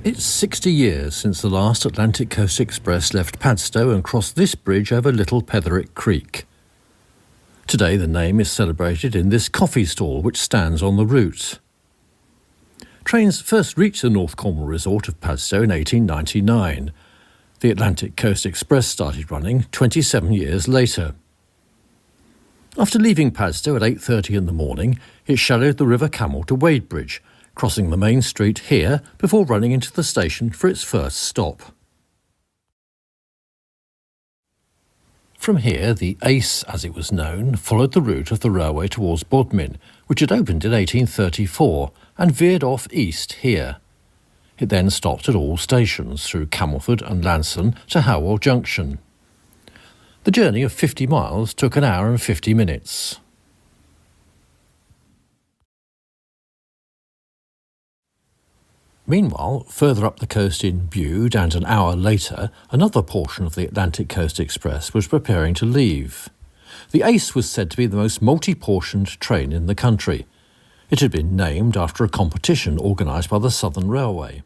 It's 60 years since the last Atlantic Coast Express left Padstow and crossed this bridge over Little Petherick Creek. Today the name is celebrated in this coffee stall which stands on the route. Trains first reached the North Cornwall resort of Padstow in 1899. The Atlantic Coast Express started running 27 years later. After leaving Padstow at 8:30 in the morning, it shadowed the River Camel to Wadebridge, crossing the main street here before running into the station for its first stop. From here, the Ace, as it was known, followed the route of the railway towards Bodmin, which had opened in 1834, and veered off east here. It then stopped at all stations through Camelford and Lanson to Howell Junction. The journey of 50 miles took an hour and 50 minutes. Meanwhile, further up the coast in Bude and an hour later, another portion of the Atlantic Coast Express was preparing to leave. The Ace was said to be the most multi-portioned train in the country. It had been named after a competition organised by the Southern Railway.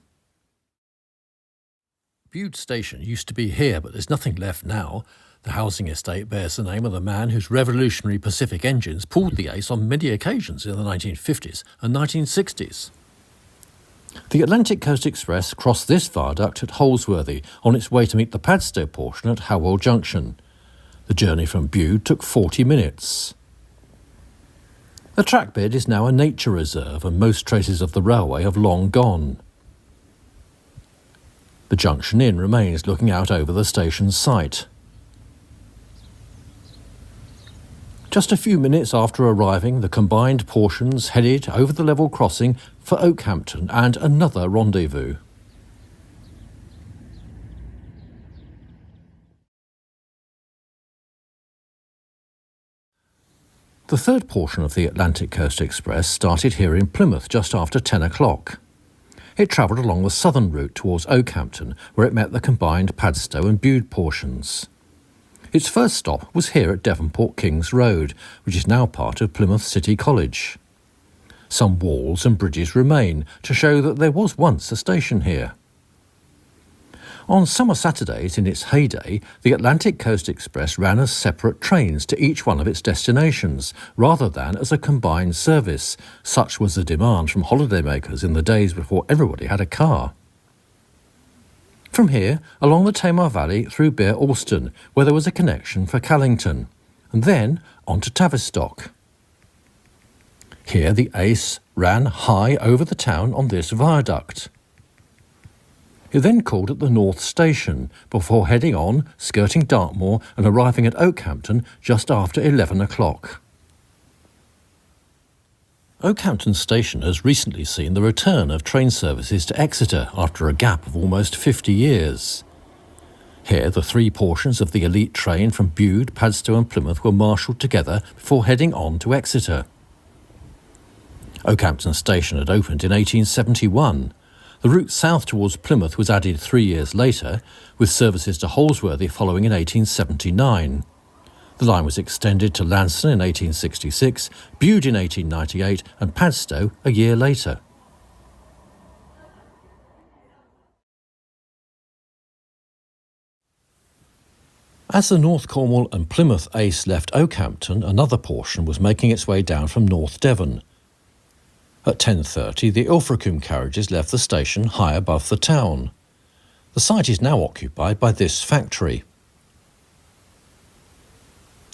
Bude station used to be here, but there's nothing left now. The housing estate bears the name of the man whose revolutionary Pacific engines pulled the Ace on many occasions in the 1950s and 1960s. The Atlantic Coast Express crossed this viaduct at Holsworthy on its way to meet the Padstow portion at Howell Junction. The journey from Bude took 40 minutes. The trackbed is now a nature reserve and most traces of the railway have long gone. The Junction Inn remains looking out over the station site. Just a few minutes after arriving, the combined portions headed over the level crossing for Oakhampton and another rendezvous. The third portion of the Atlantic Coast Express started here in Plymouth just after 10 o'clock. It travelled along the southern route towards Oakhampton, where it met the combined Padstow and Bude portions. Its first stop was here at Devonport Kings Road, which is now part of Plymouth City College. Some walls and bridges remain to show that there was once a station here. On summer Saturdays in its heyday, the Atlantic Coast Express ran as separate trains to each one of its destinations, rather than as a combined service. Such was the demand from holidaymakers in the days before everybody had a car. From here, along the Tamar Valley through Bere Alston, where there was a connection for Callington, and then on to Tavistock. Here the Ace ran high over the town on this viaduct. It then called at the North Station, before heading on, skirting Dartmoor and arriving at Oakhampton just after 11 o'clock. Oakhampton Station has recently seen the return of train services to Exeter after a gap of almost 50 years. Here the three portions of the elite train from Bude, Padstow and Plymouth were marshalled together before heading on to Exeter. Oakhampton Station had opened in 1871. The route south towards Plymouth was added 3 years later, with services to Holsworthy following in 1879. The line was extended to Lanson in 1866, Bude in 1898 and Padstow a year later. As the North Cornwall and Plymouth Ace left Oakhampton, another portion was making its way down from North Devon. At 10:30, the Ilfracombe carriages left the station high above the town. The site is now occupied by this factory.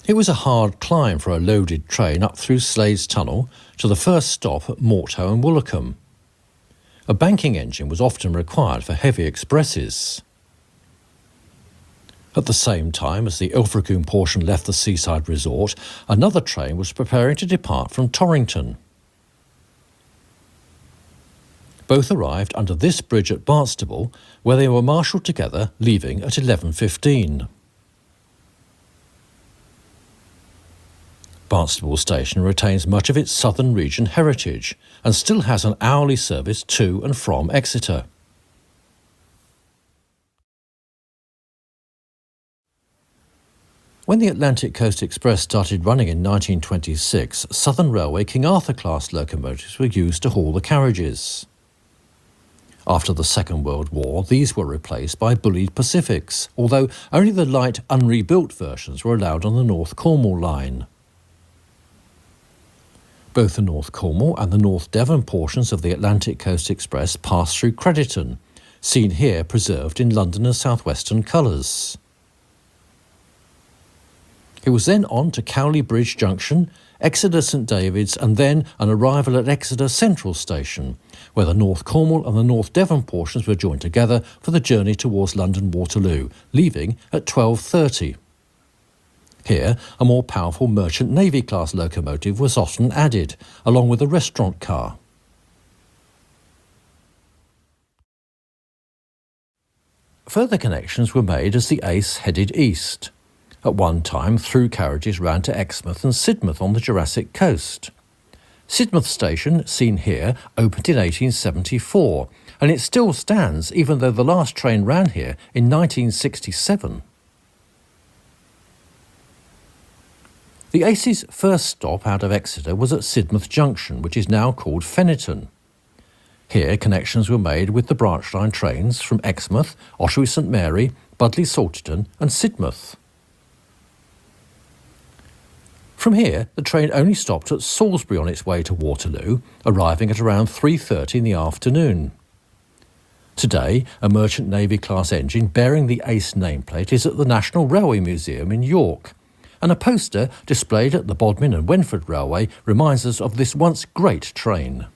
It was a hard climb for a loaded train up through Slade's Tunnel to the first stop at Morthoe and Woolacombe. A banking engine was often required for heavy expresses. At the same time as the Ilfracombe portion left the seaside resort, another train was preparing to depart from Torrington. Both arrived under this bridge at Barnstable, where they were marshalled together, leaving at 11:15. Barnstable Station retains much of its southern region heritage and still has an hourly service to and from Exeter. When the Atlantic Coast Express started running in 1926, Southern Railway King Arthur class locomotives were used to haul the carriages. After the Second World War, these were replaced by bullied Pacifics, although only the light unrebuilt versions were allowed on the North Cornwall line. Both the North Cornwall and the North Devon portions of the Atlantic Coast Express passed through Crediton, seen here preserved in London and South Western colours. It was then on to Cowley Bridge Junction, Exeter St David's, and then an arrival at Exeter Central Station, where the North Cornwall and the North Devon portions were joined together for the journey towards London Waterloo, leaving at 12:30. Here, a more powerful Merchant Navy class locomotive was often added, along with a restaurant car. Further connections were made as the Ace headed east. At one time, through carriages ran to Exmouth and Sidmouth on the Jurassic coast. Sidmouth Station, seen here, opened in 1874, and it still stands even though the last train ran here in 1967. The Ace's first stop out of Exeter was at Sidmouth Junction, which is now called Fenniton. Here connections were made with the branch line trains from Exmouth, Ottery St Mary, Budleigh Salterton and Sidmouth. From here, the train only stopped at Salisbury on its way to Waterloo, arriving at around 3:30 in the afternoon. Today, a Merchant Navy class engine bearing the Ace nameplate is at the National Railway Museum in York, and a poster displayed at the Bodmin and Wenford Railway reminds us of this once great train.